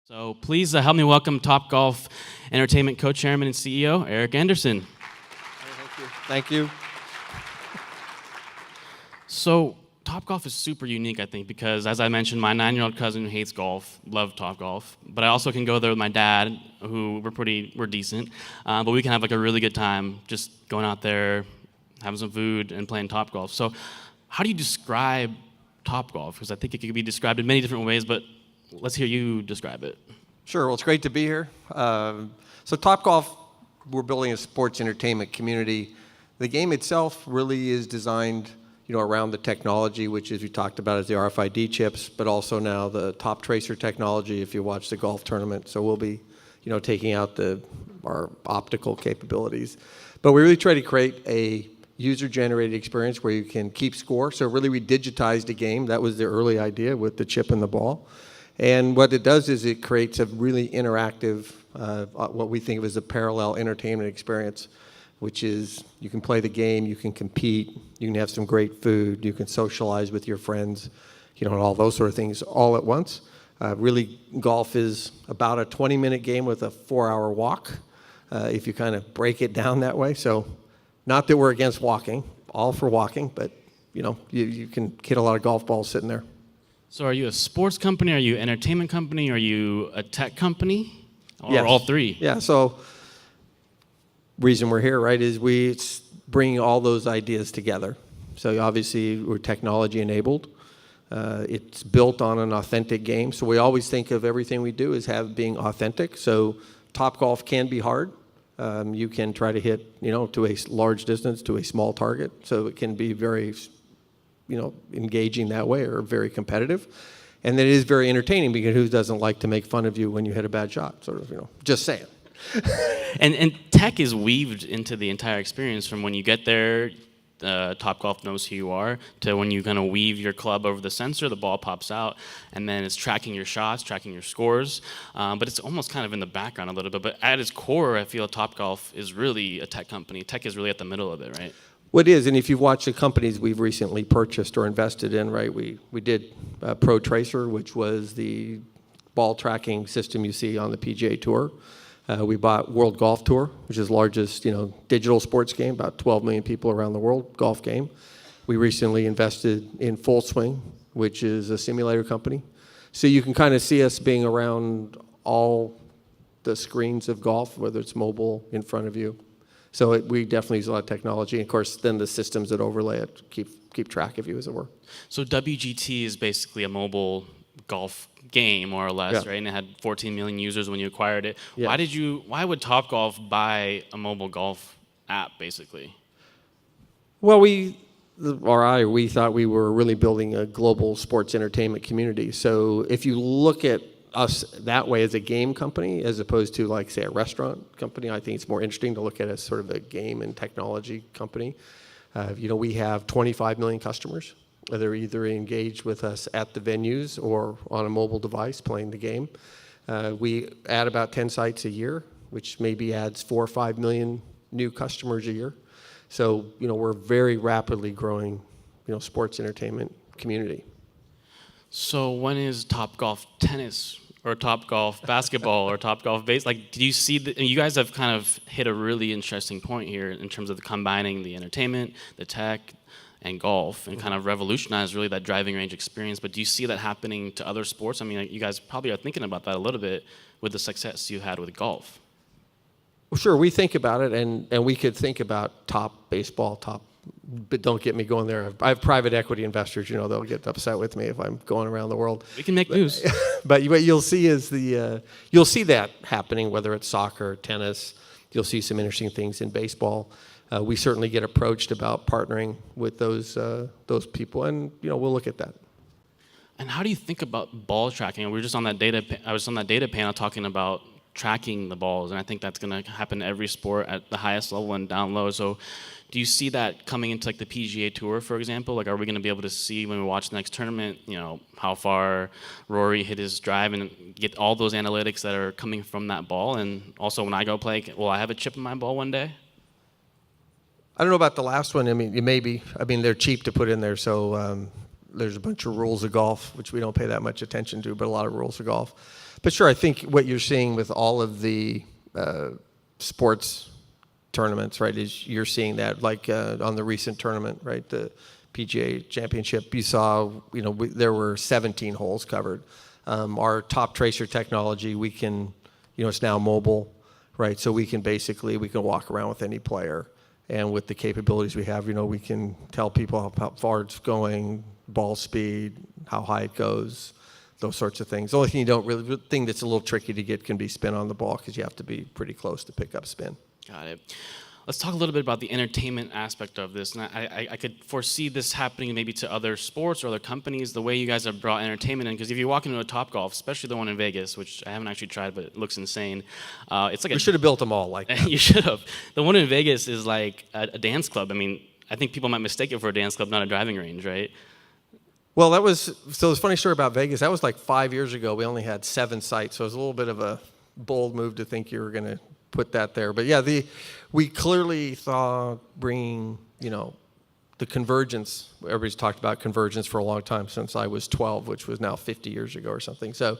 So please help me welcome Topgolf Entertainment Co-Chairman and CEO Erik Anderson. Thank you. So Topgolf is super unique, I think, because as I mentioned, my 9-year-old cousin who hates golf loved Topgolf, but I also can go there with my dad, who we're decent, but we can have like a really good time just going out there, having some food, and playing Topgolf. So how do you describe Topgolf? Because I think it could be described in many different ways, but let's hear you describe it. Sure. Well, it's great to be here. So Topgolf, we're building a sports entertainment community. The game itself really is designed, around the technology, which, as we talked about, is the RFID chips, but also now the Top Tracer technology. If you watch the golf tournament, so we'll be, taking out our optical capabilities. But we really try to create a user-generated experience where you can keep score. So really, we digitized the game. That was the early idea with the chip and the ball. And what it does is it creates a really interactive, what we think of as a parallel entertainment experience, which is you can play the game, you can compete, you can have some great food, you can socialize with your friends, and all those sort of things all at once. Really, golf is about a 20-minute game with a 4-hour walk, if you kind of break it down that way. So not that we're against walking, all for walking, but you can hit a lot of golf balls sitting there. So are you a sports company? Are you an entertainment company? Are you a tech company? Or Yes. all three? Yeah, so reason we're here, right, is it's bringing all those ideas together. So obviously we're technology enabled. It's built on an authentic game. So we always think of everything we do as being authentic. So Topgolf can be hard. You can try to hit, to a large distance, to a small target. So it can be very engaging that way, or very competitive. And then it is very entertaining, because who doesn't like to make fun of you when you hit a bad shot, sort of, just saying. And tech is weaved into the entire experience from when you get there, Topgolf knows who you are, to when you kind of weave your club over the sensor, the ball pops out, and then it's tracking your shots, tracking your scores. But it's almost kind of in the background a little bit. But at its core, I feel Topgolf is really a tech company. Tech is really at the middle of it, right? Well, it is, and if you've watched the companies we've recently purchased or invested in, right, we did Pro Tracer, which was the ball tracking system you see on the PGA Tour. We bought World Golf Tour, which is the largest, digital sports game, about 12 million people around the world, golf game. We recently invested in Full Swing, which is a simulator company. So you can kind of see us being around all the screens of golf, whether it's mobile, in front of you. So we definitely use a lot of technology. And of course, then the systems that overlay it keep track of you, as it were. So WGT is basically a mobile golf game, more or less, Yeah. right? And it had 14 million users when you acquired it. Yeah. Why would Topgolf buy a mobile golf app, basically? Well, we thought we were really building a global sports entertainment community. So if you look at us that way as a game company, as opposed to, like, say, a restaurant company, I think it's more interesting to look at it as sort of a game and technology company. We have 25 million customers. They're either engaged with us at the venues or on a mobile device playing the game. We add about 10 sites a year, which maybe adds 4 or 5 million new customers a year. So, we're very rapidly growing, sports entertainment community. So when is Topgolf tennis or Topgolf basketball or Topgolf base? Like, do you see you guys have kind of hit a really interesting point here in terms of combining the entertainment, the tech, and golf, and kind of revolutionize really that driving range experience. But do you see that happening to other sports? I mean, you guys probably are thinking about that a little bit with the success you had with golf. Well, sure, we think about it, and we could think about top baseball, but don't get me going there. I have private equity investors, they'll get upset with me if I'm going around the world. We can make news. But what you'll see is you'll see that happening, whether it's soccer, tennis. You'll see some interesting things in baseball. We certainly get approached about partnering with those people, and we'll look at that. And how do you think about ball tracking? We were just on that I was on that data panel talking about tracking the balls, and I think that's going to happen in every sport at the highest level and down low. So do you see that coming into like the PGA Tour, for example? Like, are we going to be able to see when we watch the next tournament, how far Rory hit his drive, and get all those analytics that are coming from that ball? And also, when I go play, will I have a chip in my ball one day? I don't know about the last one. I mean, it may be. I mean, they're cheap to put in there, so there's a bunch of rules of golf, which we don't pay that much attention to, but a lot of rules of golf. But sure, I think what you're seeing with all of the sports tournaments, right, is you're seeing that, like on the recent tournament, right, the PGA Championship, you saw, there were 17 holes covered. Our top tracer technology, we can, it's now mobile, right, so we can walk around with any player. And with the capabilities we have, we can tell people how far it's going, ball speed, how high it goes, those sorts of things. The only thing the thing that's a little tricky to get can be spin on the ball, because you have to be pretty close to pick up spin. Got it. Let's talk a little bit about the entertainment aspect of this. And I could foresee this happening maybe to other sports or other companies, the way you guys have brought entertainment in. Because if you walk into a Topgolf, especially the one in Vegas, which I haven't actually tried, but it looks insane. It's like we should have built them all like that. You should have. The one in Vegas is like a dance club. I mean, I think people might mistake it for a dance club, not a driving range, right? Well, there's a funny story about Vegas. That was like 5 years ago. We only had 7 sites, so it was a little bit of a bold move to think you were going to put that there. But yeah, we clearly thought bringing, the convergence. Everybody's talked about convergence for a long time, since I was 12, which was now 50 years ago or something. So,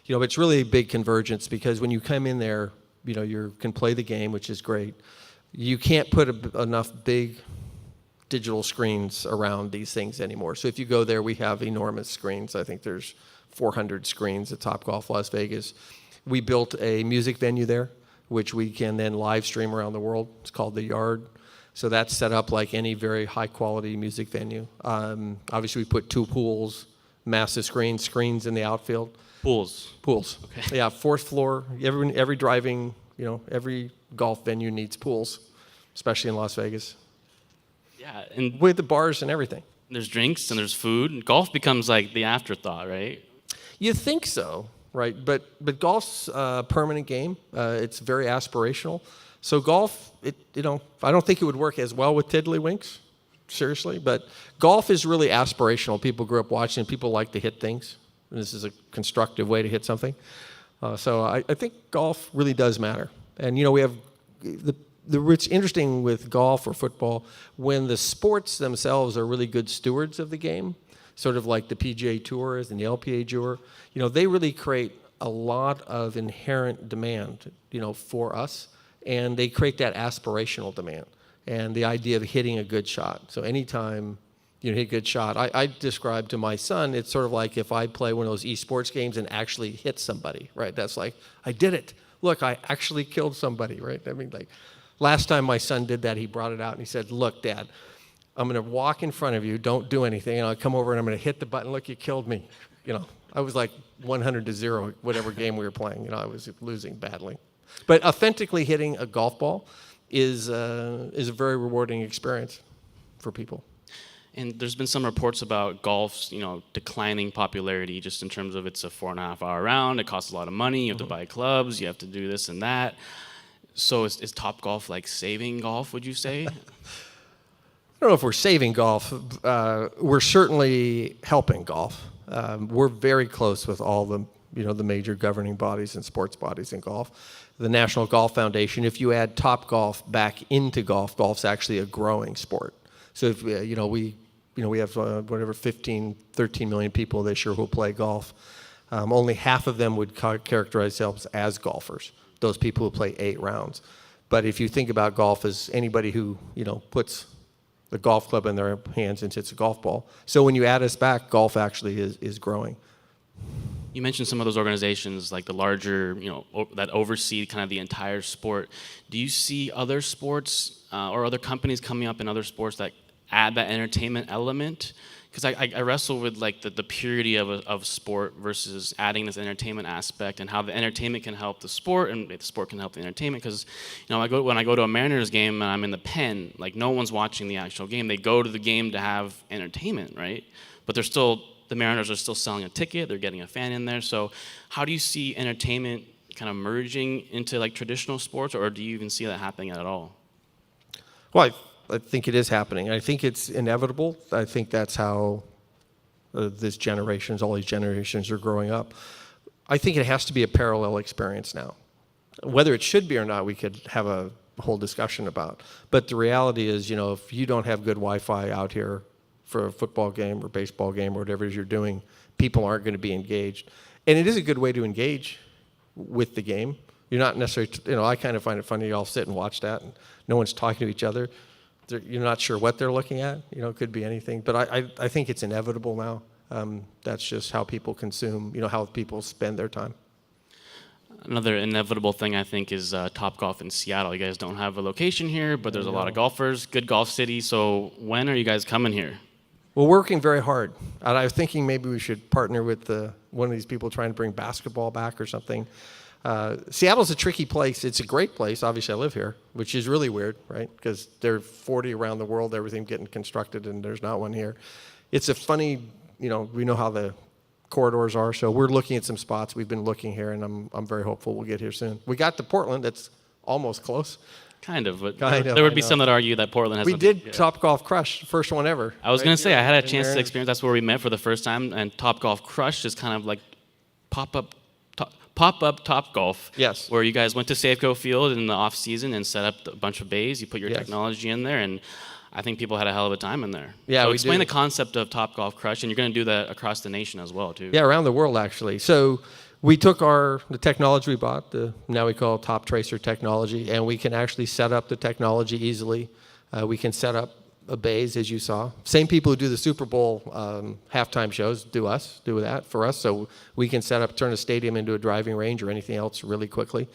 it's really a big convergence, because when you come in there, you can play the game, which is great. You can't put enough big digital screens around these things anymore. So if you go there, we have enormous screens. I think there's 400 screens at Topgolf Las Vegas. We built a music venue there, which we can then live stream around the world. It's called The Yard. So that's set up like any very high quality music venue. Obviously we put 2 pools, massive screens in the outfield. Pools. Okay. Yeah, 4th floor. Every driving, every golf venue needs pools, especially in Las Vegas. Yeah, and with the bars and everything. There's drinks and there's food. And golf becomes like the afterthought, right? You think so, right? But golf's a permanent game. It's very aspirational. So golf, I don't think it would work as well with tiddlywinks, seriously. But golf is really aspirational. People grew up watching. People like to hit things. And this is a constructive way to hit something. So I think golf really does matter. And we have what's interesting with golf or football, when the sports themselves are really good stewards of the game, sort of like the PGA Tour and the LPA Tour, they really create a lot of inherent demand, for us, and they create that aspirational demand and the idea of hitting a good shot. So anytime you hit a good shot, I describe to my son, it's sort of like if I play one of those esports games and actually hit somebody, right? That's like, I did it. Look, I actually killed somebody, right? I mean, like, last time my son did that, he brought it out and he said, "Look, Dad, I'm going to walk in front of you. Don't do anything. And I'll come over and I'm going to hit the button. Look, you killed me." I was like 100-0, whatever game we were playing. I was losing badly. But authentically hitting a golf ball is a very rewarding experience for people. And there's been some reports about golf's, declining popularity, just in terms of it's a 4.5-hour round. It costs a lot of money. You have to buy clubs. You have to do this and that. So is Topgolf like saving golf, would you say? I don't know if we're saving golf. We're certainly helping golf. We're very close with all the major governing bodies and sports bodies in golf. The National Golf Foundation, if you add Topgolf back into golf, golf's actually a growing sport. So if we have 13 million people this year who play golf. Only half of them would characterize themselves as golfers. Those people who play 8 rounds. But if you think about golf as anybody who, puts the golf club in their hands and hits a golf ball. So when you add us back, golf actually is growing. You mentioned some of those organizations, like the larger, that oversee kind of the entire sport. Do you see other sports or other companies coming up in other sports that add that entertainment element? Because I wrestle with like the purity of sport versus adding this entertainment aspect, and how the entertainment can help the sport and the sport can help the entertainment. Because when I go to a Mariners game and I'm in the pen, like no one's watching the actual game. They go to the game to have entertainment, right? But the Mariners are still selling a ticket. They're getting a fan in there. So how do you see entertainment kind of merging into like traditional sports, or do you even see that happening at all? Well, I think it is happening. I think it's inevitable. I think that's how all these generations are growing up. I think it has to be a parallel experience now. Whether it should be or not, we could have a whole discussion about. But the reality is, if you don't have good Wi-Fi out here for a football game or baseball game or whatever it is you're doing, people aren't going to be engaged. And it is a good way to engage with the game. You're not necessarily, I kind of find it funny, you all sit and watch that, and no one's talking to each other. You're not sure what they're looking at. It could be anything. But I think it's inevitable now. That's just how people consume, how people spend their time. Another inevitable thing, I think, is Topgolf in Seattle. You guys don't have a location here, but there's a lot of golfers, good golf city. So when are you guys coming here? We're working very hard. And I was thinking maybe we should partner with one of these people trying to bring basketball back or something. Seattle's a tricky place. It's a great place. Obviously, I live here, which is really weird, right? Because there are 40 around the world, everything getting constructed, and there's not one here. It's a funny, we know how the corridors are, so we're looking at some spots. We've been looking here, and I'm very hopeful we'll get here soon. We got to Portland. That's almost close. Kind of, but there would be some that argue that Portland has. We did TopGolf Crush, first one ever. I was going to say, I had a chance to experience. That's where we met for the first time, and TopGolf Crush is kind of like pop-up Topgolf. Yes. Where you guys went to Safeco Field in the off season and set up a bunch of bays. You put your technology in there, and I think people had a hell of a time in there. Yeah, so we explain did. the concept of TopGolf Crush, and you're going to do that across the nation as well, too. Yeah, around the world, actually. So we took the technology we bought, now we call Top Tracer technology, and we can actually set up the technology easily. We can set up bays, as you saw. Same people who do the Super Bowl halftime shows do that for us. So we can turn a stadium into a driving range or anything else really quickly.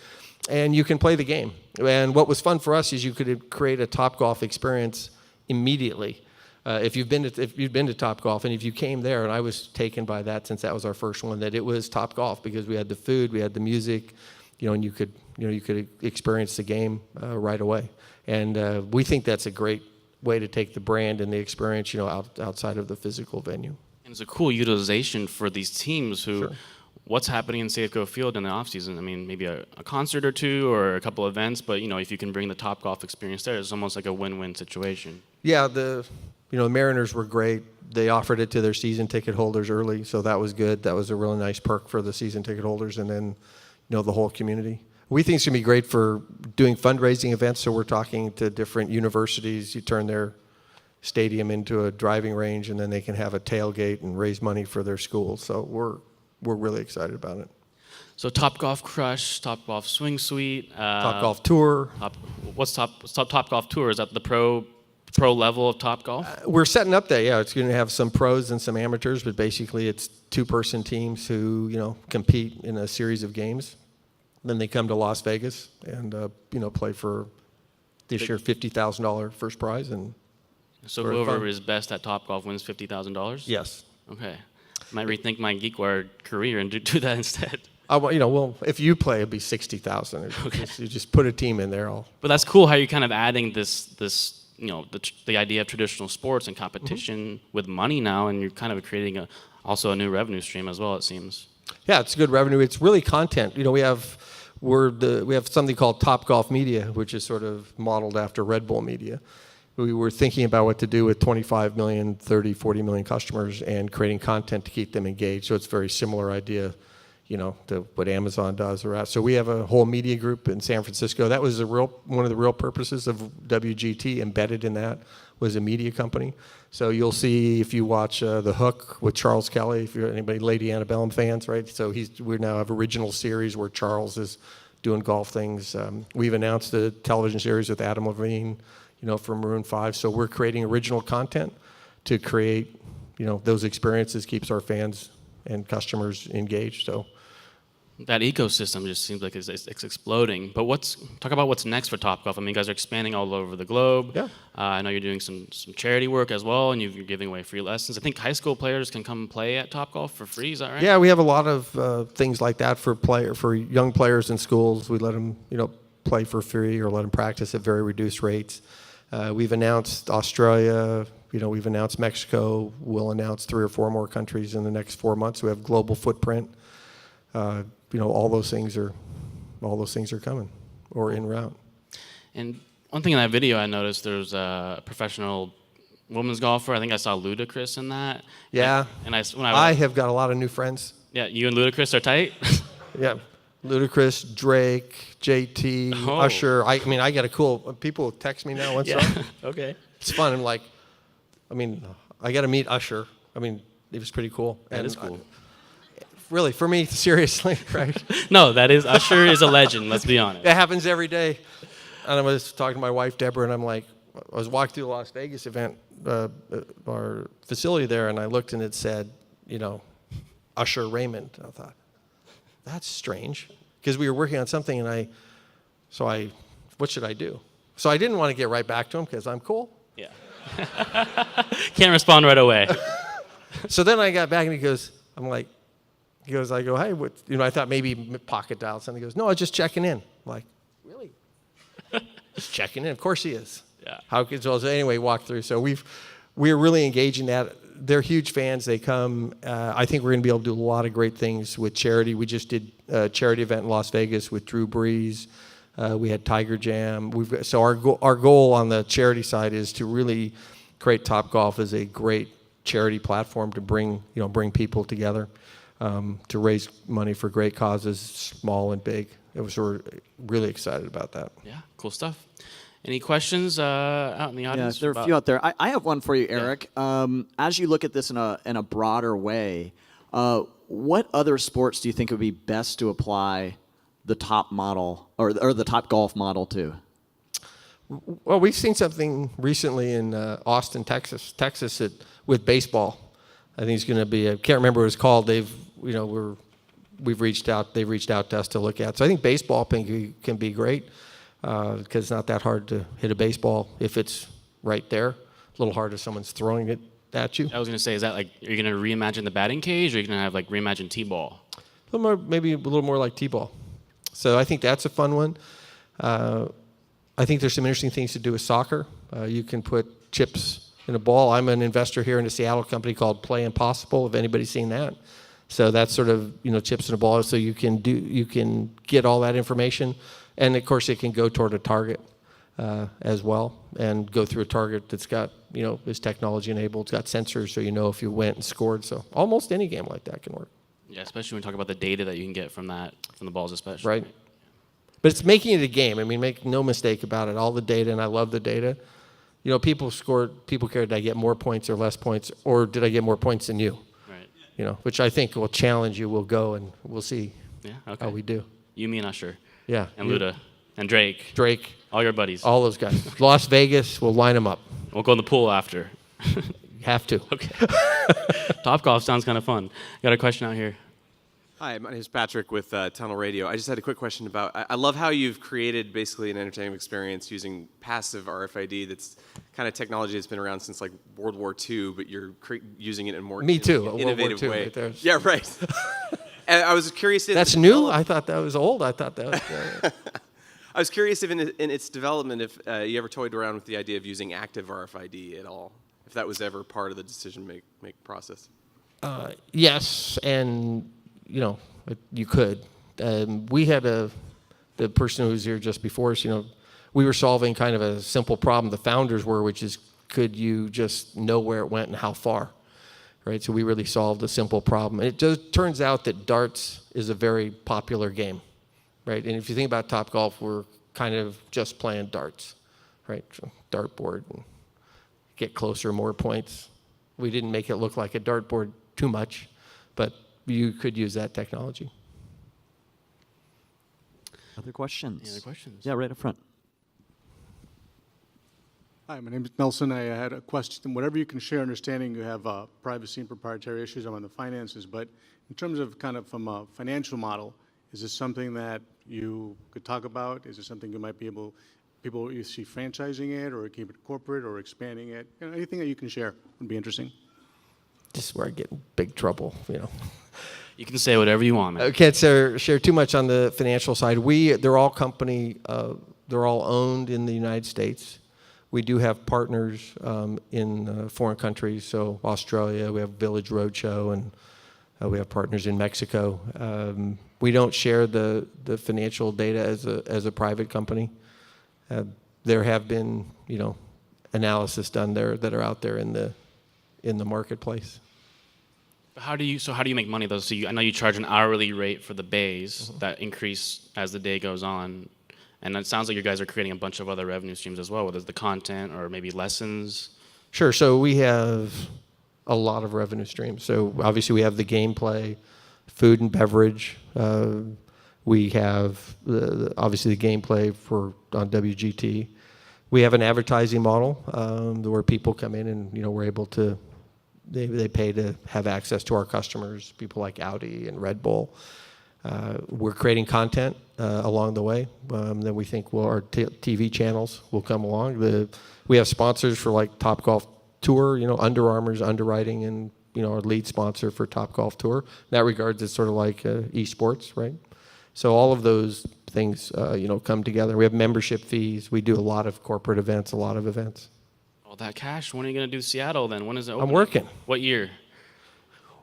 And you can play the game. And what was fun for us is you could create a Topgolf experience immediately. If you've been to Topgolf, and if you came there, and I was taken by that since that was our first one, that it was Topgolf because we had the food, we had the music, and you could experience the game right away. And we think that's a great way to take the brand and the experience, outside of the physical venue. And it's a cool utilization for these teams who. Sure. What's happening in Safeco Field in the off season? I mean, maybe a concert or two or a couple events, but if you can bring the Topgolf experience there, it's almost like a win-win situation. Yeah, the Mariners were great. They offered it to their season ticket holders early, so that was good. That was a really nice perk for the season ticket holders, and then the whole community. We think it's going to be great for doing fundraising events. So we're talking to different universities. You turn their stadium into a driving range, and then they can have a tailgate and raise money for their schools. So we're really excited about it. So Topgolf Crush, Topgolf Swing Suite, Topgolf Tour. What's Topgolf Tour? Is that the pro level of Topgolf? We're setting up that. Yeah, it's going to have some pros and some amateurs, but basically it's two-person teams who compete in a series of games. Then they come to Las Vegas and play for this year $50,000 first prize. And so whoever is best at Topgolf wins $50,000? Yes. Okay. Might rethink my GeekWire career and do that instead. Well, if you play, it'd be $60,000. Okay. You just put a team in there. But that's cool how you're kind of adding this the idea of traditional sports and competition with money now, and you're kind of creating also a new revenue stream as well, it seems. Yeah, it's good revenue. It's really content. We have something called Topgolf Media, which is sort of modeled after Red Bull Media. We were thinking about what to do with 25 million, 30, 40 million customers and creating content to keep them engaged. So it's a very similar idea, to what Amazon does. So we have a whole media group in San Francisco. That was one of the real purposes of WGT. Embedded in that was a media company. So you'll see if you watch The Hook with Charles Kelly, if you're anybody Lady Antebellum fans, right? So we now have original series where Charles is doing golf things. We've announced a television series with Adam Levine, from Maroon 5. So we're creating original content to create, those experiences, keeps our fans and customers engaged. So that ecosystem just seems like it's exploding. But talk about what's next for Topgolf. I mean, you guys are expanding all over the globe. Yeah. I know you're doing some charity work as well, and you're giving away free lessons. I think high school players can come play at Topgolf for free. Is that right? Yeah, we have a lot of things like that for young players in schools. We let them, play for free or let them practice at very reduced rates. We've announced Australia. We've announced Mexico. We'll announce 3 or 4 more countries in the next 4 months. We have global footprint. All those things are coming or en route. And one thing in that video I noticed, there's a professional women's golfer. I think I saw Ludacris in that. Yeah. And I have got a lot of new friends. Yeah, you and Ludacris are tight? Yeah. Ludacris, Drake, JT, Usher. I get people text me now once in a while. Okay. It's fun. I'm I got to meet Usher. I mean, it was pretty cool. That is cool. Really, for me, seriously, right? No, that is Usher is a legend. Let's be honest. It happens every day. And I was talking to my wife, Deborah, and I'm like, I was walking through the Las Vegas event, our facility there, and I looked and it said, Usher Raymond. I thought, that's strange, because we were working on something, and what should I do? So I didn't want to get right back to him because I'm cool. Yeah. Can't respond right away. So then I got back, and I go, hey, what? I thought maybe pocket dial something. He goes, no, I was just checking in. I'm like, really? Just checking in? Of course he is. Yeah. Anyway, walk through. So we're really engaged in that. They're huge fans. They come. I think we're going to be able to do a lot of great things with charity. We just did a charity event in Las Vegas with Drew Brees. We had Tiger Jam. So our goal on the charity side is to really create Topgolf as a great charity platform to bring people together, to raise money for great causes, small and big. We're really excited about that. Yeah, cool stuff. Any questions out in the audience? Yeah, there are a few out there. I have one for you, Erik. Yeah. As you look at this in a broader way, what other sports do you think would be best to apply the top model or the Topgolf model to? Well, we've seen something recently in Austin, Texas, with baseball. I think it's going to be. I can't remember what it's called. They've reached out to us to look at. So I think baseball can be great. Because it's not that hard to hit a baseball if it's right there. A little hard if someone's throwing it at you. I was going to say, is that like, are you going to reimagine the batting cage, or are you going to have like reimagine T-ball? Maybe a little more like T-ball. So I think that's a fun one. I think there's some interesting things to do with soccer. You can put chips in a ball. I'm an investor here in a Seattle company called Play Impossible. Have anybody seen that? So that's sort of chips in a ball. So you can get all that information. And of course, it can go toward a target as well, and go through a target that's got, is technology enabled. It's got sensors, so if you went and scored. So almost any game like that can work. Yeah, especially when we talk about the data that you can get from the balls, especially. Right. But it's making it a game. I mean, make no mistake about it. All the data, and I love the data. People care, did I get more points or less points, or did I get more points than you? Right. Which I think will challenge you. We'll go and we'll see how we do. You, me, and Usher. Yeah. And Luda. And Drake. All your buddies. All those guys. Las Vegas, we'll line them up. We'll go in the pool after. Have to. Okay. Topgolf sounds kind of fun. Got a question out here. Hi, my name is Patrick with Tunnel Radio. I just had a quick question about, I love how you've created basically an entertainment experience using passive RFID. That's kind of technology that's been around since like World War II, but you're using it in a more innovative way. Right there. Yeah, right. And I was curious if that's new. I thought that was old. I thought that was. I was curious if in its development, if you ever toyed around with the idea of using active RFID at all, if that was ever part of the decision make process. Yes, and you could. We had the person who was here just before us. We were solving kind of a simple problem. The founders were, which is, could you just know where it went and how far? Right, so we really solved a simple problem. And it just turns out that darts is a very popular game, right? And if you think about Topgolf, we're kind of just playing darts, right? So dartboard, and get closer, more points. We didn't make it look like a dartboard too much, but you could use that technology. Other questions? Any other questions? Yeah, right up front. Hi, my name is Nelson. I had a question. Whatever you can share, understanding you have privacy and proprietary issues on the finances, but in terms of kind of from a financial model, is this something that you could talk about? Is it something you might be people you see franchising it, or keep it corporate, or expanding it? Anything that you can share would be interesting. This is where I get in big trouble, You can say whatever you want, man. I can't share too much on the financial side. They're all they're all owned in the United States. We do have partners in foreign countries, so Australia, we have Village Roadshow, and we have partners in Mexico. We don't share the financial data as a private company. There have been, analysis done there that are out there in the marketplace. How do you make money though? So I know you charge an hourly rate for the bays that increase as the day goes on. And it sounds like you guys are creating a bunch of other revenue streams as well, whether it's the content or maybe lessons. Sure. So we have a lot of revenue streams. So obviously we have the gameplay, food and beverage. We have obviously the gameplay on WGT. We have an advertising model where people come in and we're able to they pay to have access to our customers. People like Audi and Red Bull. We're creating content along the way that we think our TV channels will come along. We have sponsors for like Topgolf Tour. Under Armour's underwriting and our lead sponsor for Topgolf Tour. In that regards, it's sort of like esports, right? So all of those things, come together. We have membership fees. We do a lot of corporate events, a lot of events. All that cash. When are you going to do Seattle then? When is it open? I'm working. What year?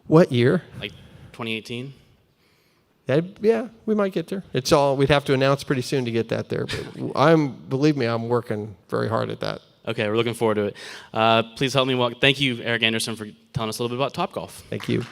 What year? Like 2018? Yeah, we might get there. We'd have to announce pretty soon to get that there. But believe me, I'm working very hard at that. Okay, we're looking forward to it. Please help me thank you, Erik Anderson, for telling us a little bit about Topgolf. Thank you.